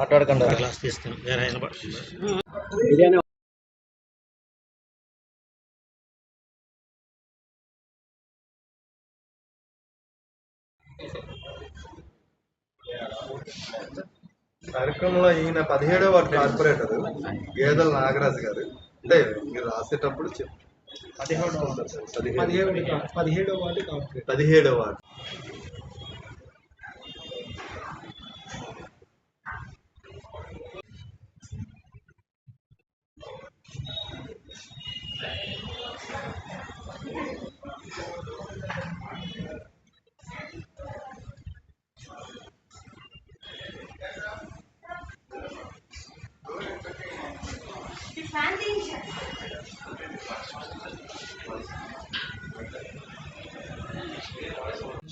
మాట్లాడకుండా క్లాస్ తీస్తాను బిర్యానీ. కార్యక్రమంలో ఈయన 17వ వార్డు కార్పొరేటర్ గేదెల నాగరాజు గారు. అంటే మీరు రాసేటప్పుడు 17వ వార్డు.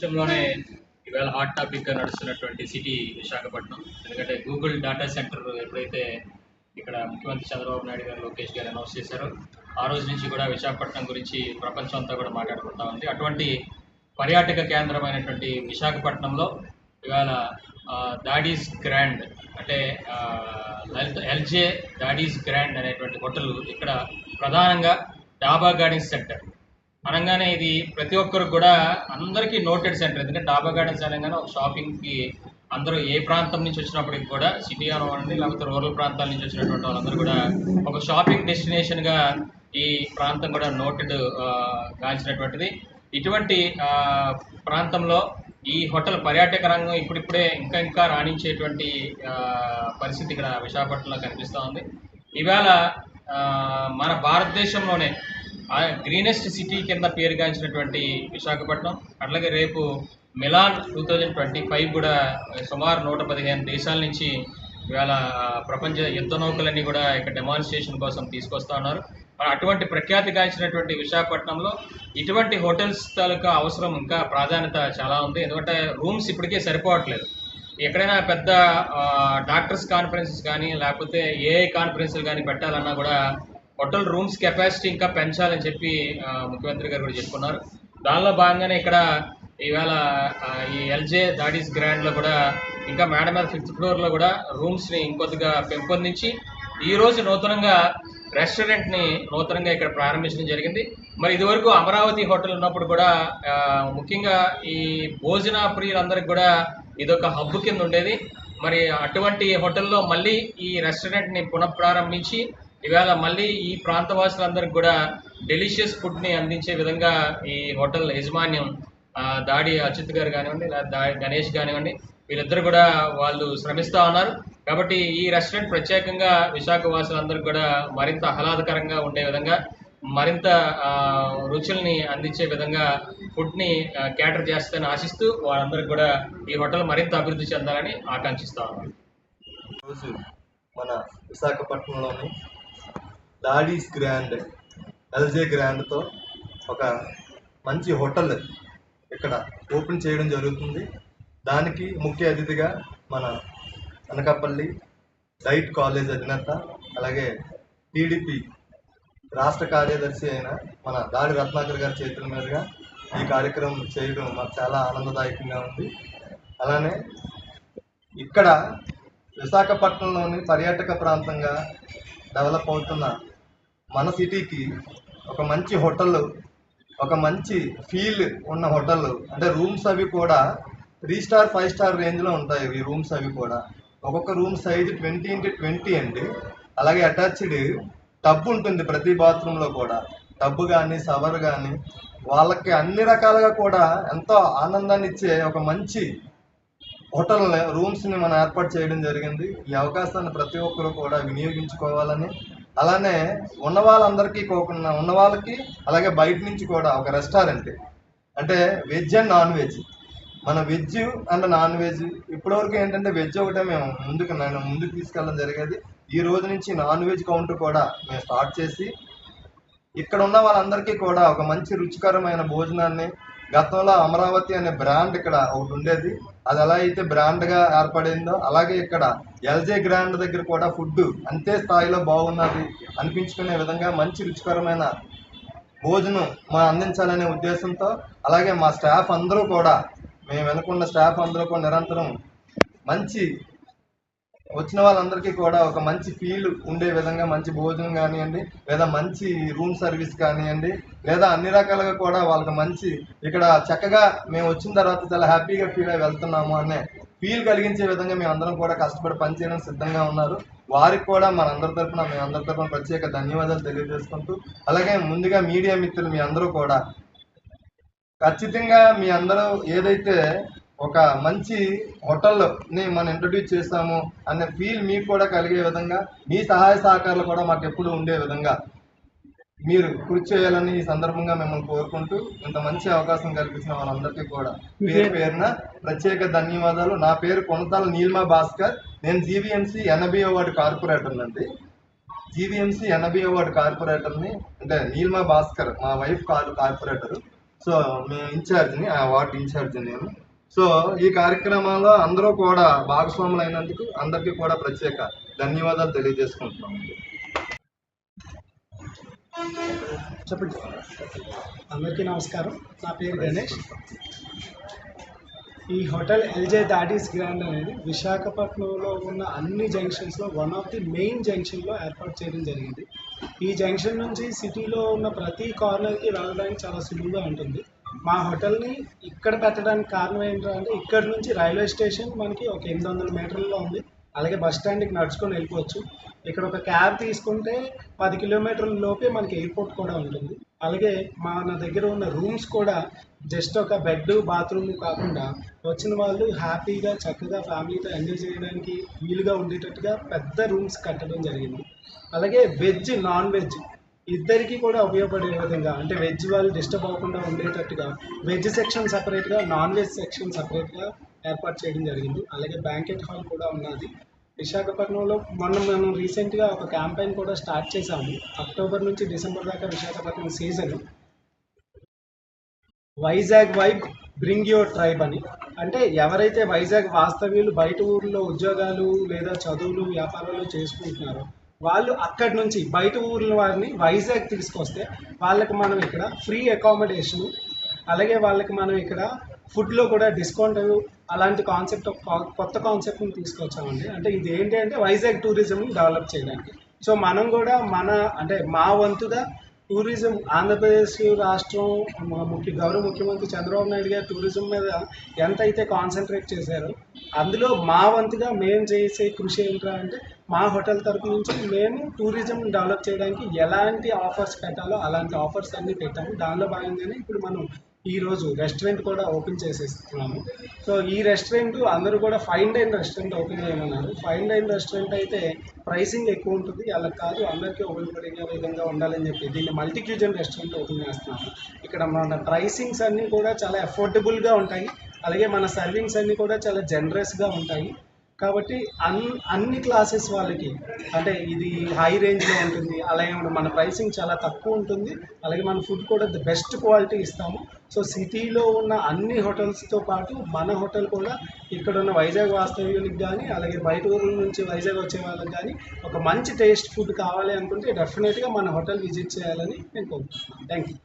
దేశంలోనే ఇవాళ హాట్ టాపిక్గా నడుస్తున్నటువంటి సిటీ విశాఖపట్నం. ఎందుకంటే గూగుల్ డేటా సెంటర్ ఎప్పుడైతే ఇక్కడ ముఖ్యమంత్రి చంద్రబాబు నాయుడు గారు, లోకేష్ గారు అనౌన్స్ చేశారో ఆ రోజు నుంచి కూడా విశాఖపట్నం గురించి ప్రపంచం అంతా కూడా మాట్లాడుకుంటా ఉంది. అటువంటి పర్యాటక కేంద్రమైనటువంటి విశాఖపట్నంలో ఇవాళ దాడీస్ గ్రాండ్ అంటే ఎల్జే దాడీస్ గ్రాండ్ అనేటువంటి హోటల్ ఇక్కడ ప్రధానంగా డాబా గార్డెన్స్ సెంటర్ అనగానే ఇది ప్రతి ఒక్కరికి కూడా అందరికీ నోటెడ్ సెంటర్. ఎందుకంటే డాబా గార్డెన్స్ అనగానే ఒక షాపింగ్కి అందరూ ఏ ప్రాంతం నుంచి వచ్చినప్పటికి కూడా సిటీ అవ్వండి లేకపోతే రూరల్ ప్రాంతాల నుంచి వచ్చినటువంటి వాళ్ళందరూ కూడా ఒక షాపింగ్ డెస్టినేషన్గా ఈ ప్రాంతం కూడా నోటెడ్ గాంచినటువంటిది. ఇటువంటి ప్రాంతంలో ఈ హోటల్ పర్యాటక రంగం ఇప్పుడిప్పుడే ఇంకా రాణించేటువంటి పరిస్థితి ఇక్కడ విశాఖపట్నంలో కనిపిస్తూ ఉంది. ఇవాళ మన భారతదేశంలోనే గ్రీనెస్ట్ సిటీ కింద పేరుగాంచినటువంటి విశాఖపట్నం, అట్లాగే రేపు మిలాన్ 2025 కూడా సుమారు 115 దేశాల నుంచి ఇవాళ ప్రపంచ యుద్ధ నౌకలన్నీ కూడా ఇక్కడ డెమాన్స్ట్రేషన్ కోసం తీసుకొస్తా ఉన్నారు. అటువంటి ప్రఖ్యాతిగాంచినటువంటి విశాఖపట్నంలో ఇటువంటి హోటల్స్ తాలూకా అవసరం ఇంకా ప్రాధాన్యత చాలా ఉంది. ఎందుకంటే రూమ్స్ ఇప్పటికే సరిపోవట్లేదు. ఎక్కడైనా పెద్ద డాక్టర్స్ కాన్ఫరెన్సెస్ కానీ లేకపోతే ఏఐ కాన్ఫరెన్స్లు కానీ పెట్టాలన్నా కూడా హోటల్ రూమ్స్ కెపాసిటీ ఇంకా పెంచాలని చెప్పి ముఖ్యమంత్రి గారు కూడా చెప్పుకున్నారు. దానిలో భాగంగానే ఇక్కడ ఇవాళ ఈ ఎల్జే దాడీస్ గ్రాండ్లో కూడా ఇంకా మేడ మీద 5th ఫ్లోర్లో కూడా రూమ్స్ని ఇంకొద్దిగా పెంపొందించి ఈరోజు నూతనంగా రెస్టారెంట్ని నూతనంగా ఇక్కడ ప్రారంభించడం జరిగింది. మరి ఇదివరకు అమరావతి హోటల్ ఉన్నప్పుడు కూడా ముఖ్యంగా ఈ భోజన ప్రియులందరికీ కూడా ఇదొక హబ్ కింద ఉండేది. మరి అటువంటి హోటల్లో మళ్ళీ ఈ రెస్టారెంట్ని పునఃప్రారంభించి ఇవాళ మళ్ళీ ఈ ప్రాంతవాసులందరికీ కూడా డెలిషియస్ ఫుడ్ని అందించే విధంగా ఈ హోటల్ యాజమాన్యం దాడి అచ్యుత్ గారు కానివ్వండి, గణేష్ కానివ్వండి, వీళ్ళిద్దరు కూడా వాళ్ళు శ్రమిస్తూ ఉన్నారు. కాబట్టి ఈ రెస్టారెంట్ ప్రత్యేకంగా విశాఖ వాసులందరికీ కూడా మరింత ఆహ్లాదకరంగా ఉండే విధంగా, మరింత రుచుల్ని అందించే విధంగా ఫుడ్ని క్యాటర్ చేస్తారని ఆశిస్తూ వాళ్ళందరికీ కూడా ఈ హోటల్ మరింత అభివృద్ధి చెందాలని ఆకాంక్షిస్తా ఉన్నాను. రోజు మన విశాఖపట్నంలోని డాడీస్ గ్రాండ్ ఎల్జే గ్రాండ్తో ఒక మంచి హోటల్ ఇక్కడ ఓపెన్ చేయడం జరుగుతుంది. దానికి ముఖ్య అతిథిగా మన అనకాపల్లి డైట్ కాలేజ్ అధినేత, అలాగే టీడీపీ రాష్ట్ర కార్యదర్శి అయిన మన దాడి రత్నాకర్ గారి చేతుల మీదుగా ఈ కార్యక్రమం చేయడం మాకు చాలా ఆనందదాయకంగా ఉంది. అలానే ఇక్కడ విశాఖపట్నంలోని పర్యాటక ప్రాంతంగా డెవలప్ అవుతున్న మన సిటీకి ఒక మంచి హోటల్, ఒక మంచి ఫీల్ ఉన్న హోటల్, అంటే రూమ్స్ అవి కూడా 3 స్టార్ 5 స్టార్ రేంజ్లో ఉంటాయి. ఈ రూమ్స్ అవి కూడా ఒక్కొక్క రూమ్ సైజు 20x20 అండి. అలాగే అటాచ్డ్ టబ్ ఉంటుంది ప్రతి బాత్రూంలో కూడా. టబ్ కానీ షవర్ కానీ వాళ్ళకి అన్ని రకాలుగా కూడా ఎంతో ఆనందాన్ని ఇచ్చే ఒక మంచి హోటల్ రూమ్స్ని మనం ఏర్పాటు చేయడం జరిగింది. ఈ అవకాశాన్ని ప్రతి ఒక్కరూ కూడా వినియోగించుకోవాలని, అలానే ఉన్న వాళ్ళందరికీ కాకుండా ఉన్న వాళ్ళకి, అలాగే బయట నుంచి కూడా ఒక రెస్టారెంట్, అంటే వెజ్ అండ్ నాన్ వెజ్, మన వెజ్ అండ్ నాన్ వెజ్ ఇప్పటివరకు ఏంటంటే వెజ్ ఒకటే మేము ముందుకు తీసుకెళ్ళడం జరిగేది. ఈ రోజు నుంచి నాన్ వెజ్ కౌంటర్ కూడా మేము స్టార్ట్ చేసి ఇక్కడ ఉన్న వాళ్ళందరికీ కూడా ఒక మంచి రుచికరమైన భోజనాన్ని, గతంలో అమరావతి అనే బ్రాండ్ ఇక్కడ ఒకటి ఉండేది, అది ఎలా అయితే బ్రాండ్గా ఏర్పడిందో అలాగే ఇక్కడ ఎల్జే గ్రాండ్ దగ్గర కూడా ఫుడ్ అంతే స్థాయిలో బాగున్నది అనిపించుకునే విధంగా మంచి రుచికరమైన భోజనం అందించాలనే ఉద్దేశంతో, అలాగే మా స్టాఫ్ అందరూ కూడా, మేము వెనుకున్న స్టాఫ్ అందరూ కూడా నిరంతరం మంచి వచ్చిన వాళ్ళందరికీ కూడా ఒక మంచి ఫీల్ ఉండే విధంగా మంచి భోజనం కానివ్వండి, లేదా మంచి రూమ్ సర్వీస్ కానివ్వండి, లేదా అన్ని రకాలుగా కూడా వాళ్ళకి మంచి ఇక్కడ చక్కగా మేము వచ్చిన తర్వాత చాలా హ్యాపీగా ఫీల్ అయి వెళ్తున్నాము అనే ఫీల్ కలిగించే విధంగా మేము అందరం కూడా కష్టపడి పనిచేయడం సిద్ధంగా ఉన్నారు. వారికి కూడా మేమందరి తరఫున ప్రత్యేక ధన్యవాదాలు తెలియజేసుకుంటూ, అలాగే ముందుగా మీడియా మిత్రులు మీ అందరూ కూడా ఖచ్చితంగా మీ అందరూ ఏదైతే ఒక మంచి హోటల్ని మనం ఇంట్రడ్యూస్ చేస్తాము అనే ఫీల్ మీకు కూడా కలిగే విధంగా మీ సహాయ సహకారాలు కూడా మాకు ఎప్పుడు ఉండే విధంగా మీరు కృషి చేయాలని ఈ సందర్భంగా మిమ్మల్ని కోరుకుంటూ, ఇంత మంచి అవకాశం కల్పించిన వాళ్ళందరికీ కూడా పేరున ప్రత్యేక ధన్యవాదాలు. నా పేరు కొనతాల నీలిమా భాస్కర్. నేను జీవీఎంసీ 80వ వార్డు కార్పొరేటర్ అండి. జీవీఎంసీ 80వ వార్డు కార్పొరేటర్ని, అంటే నీలిమా భాస్కర్ మా వైఫ్ కార్పొరేటర్. సో మేము ఇన్ఛార్జిని, ఆ వార్డు ఇన్ఛార్జి నేను. సో ఈ కార్యక్రమంలో అందరూ కూడా భాగస్వాములు అయినందుకు అందరికీ కూడా ప్రత్యేక ధన్యవాదాలు తెలియజేసుకుంటున్నామండి. చెప్పండి. అందరికీ నమస్కారం. నా పేరు గణేష్. ఈ హోటల్ ఎల్జే దాడీస్ గ్రాండ్ అనేది విశాఖపట్నంలో ఉన్న అన్ని జంక్షన్స్లో వన్ ఆఫ్ ది మెయిన్ జంక్షన్లో ఏర్పాటు చేయడం జరిగింది. ఈ జంక్షన్ నుంచి సిటీలో ఉన్న ప్రతి కార్నర్కి వెళ్ళడానికి చాలా సులువుగా ఉంటుంది. మా హోటల్ని ఇక్కడ పెట్టడానికి కారణం ఏంటంటే ఇక్కడ నుంచి రైల్వే స్టేషన్ మనకి ఒక 800 మీటర్లలో ఉంది. అలాగే బస్ స్టాండ్కి నడుచుకొని వెళ్ళిపోవచ్చు. ఇక్కడ ఒక క్యాబ్ తీసుకుంటే 10 కిలోమీటర్ల లోపే మనకి ఎయిర్పోర్ట్ కూడా ఉంటుంది. అలాగే మన దగ్గర ఉన్న రూమ్స్ కూడా జస్ట్ ఒక బెడ్ బాత్రూమ్ కాకుండా వచ్చిన వాళ్ళు హ్యాపీగా చక్కగా ఫ్యామిలీతో ఎంజాయ్ చేయడానికి వీలుగా ఉండేటట్టుగా పెద్ద రూమ్స్ కట్టడం జరిగింది. అలాగే వెజ్ నాన్ వెజ్ ఇద్దరికి కూడా ఉపయోగపడే విధంగా, అంటే వెజ్ వాళ్ళు డిస్టర్బ్ అవ్వకుండా ఉండేటట్టుగా వెజ్ సెక్షన్ సపరేట్గా, నాన్ వెజ్ సెక్షన్ సపరేట్గా ఏర్పాటు చేయడం జరిగింది. అలాగే బ్యాంకెట్ హాల్ కూడా ఉన్నది. విశాఖపట్నంలో మనం రీసెంట్గా ఒక క్యాంపెయిన్ కూడా స్టార్ట్ చేశాము. అక్టోబర్ నుంచి డిసెంబర్ దాకా Visakhapatnam season Vizag vibe bring your tribe అని. అంటే ఎవరైతే వైజాగ్ వాస్తవ్యులు బయట ఊర్లో ఉద్యోగాలు లేదా చదువులు వ్యాపారాలు చేసుకుంటున్నారో వాళ్ళు అక్కడి నుంచి బయట ఊర్ల వారిని వైజాగ్ తీసుకొస్తే వాళ్ళకి మనం ఇక్కడ ఫ్రీ అకామిడేషను, అలాగే వాళ్ళకి మనం ఇక్కడ ఫుడ్లో కూడా డిస్కౌంట్ అలాంటి కాన్సెప్ట్, కొత్త కాన్సెప్ట్ని తీసుకొచ్చామండి. అంటే ఇది ఏంటి అంటే వైజాగ్ టూరిజంని డెవలప్ చేయడానికి. సో మనం కూడా మా వంతుగా టూరిజం, ఆంధ్రప్రదేశ్ రాష్ట్రం గౌరవ ముఖ్యమంత్రి చంద్రబాబు నాయుడు గారు టూరిజం మీద ఎంతైతే కాన్సన్ట్రేట్ చేశారో అందులో మా వంతుగా మేము చేసే కృషి ఏంటంటే మా హోటల్ తరపు నుంచి మేము టూరిజం డెవలప్ చేయడానికి ఎలాంటి ఆఫర్స్ పెట్టాలో అలాంటి ఆఫర్స్ అన్నీ పెట్టాము. దానిలో భాగంగానే ఇప్పుడు మనం ఈరోజు రెస్టారెంట్ కూడా ఓపెన్ చేసేస్తున్నాము. సో ఈ రెస్టారెంట్ అందరూ కూడా ఫైన్ డైన్ రెస్టారెంట్ ఓపెన్ చేయమన్నారు. ఫైన్ డైన్ రెస్టారెంట్ అయితే ప్రైసింగ్ ఎక్కువ ఉంటుంది, అలా కాదు అందరికీ ఉపయోగపడే విధంగా ఉండాలని చెప్పి దీన్ని మల్టీ క్యూజన్ రెస్టారెంట్ ఓపెన్ చేస్తున్నాము. ఇక్కడ మన ప్రైసింగ్స్ అన్నీ కూడా చాలా అఫోర్డబుల్గా ఉంటాయి, అలాగే మన సర్వింగ్స్ అన్నీ కూడా చాలా జనరస్గా ఉంటాయి. కాబట్టి అన్ని క్లాసెస్ వాళ్ళకి, అంటే ఇది హై రేంజ్లో ఉంటుంది, అలాగే మన ప్రైసింగ్ చాలా తక్కువ ఉంటుంది, అలాగే మన ఫుడ్ కూడా ది బెస్ట్ క్వాలిటీ ఇస్తాము. సో సిటీలో ఉన్న అన్ని హోటల్స్తో పాటు మన హోటల్ కూడా ఇక్కడ ఉన్న వైజాగ్ వాస్తవ్యులకు కానీ, అలాగే బయట ఊళ్ళ నుంచి వైజాగ్ వచ్చే వాళ్ళకి కానీ ఒక మంచి టేస్ట్ ఫుడ్ కావాలి అనుకుంటే డెఫినెట్గా మన హోటల్ విజిట్ చేయాలని నేను కోరుకుంటున్నాను. Thank you.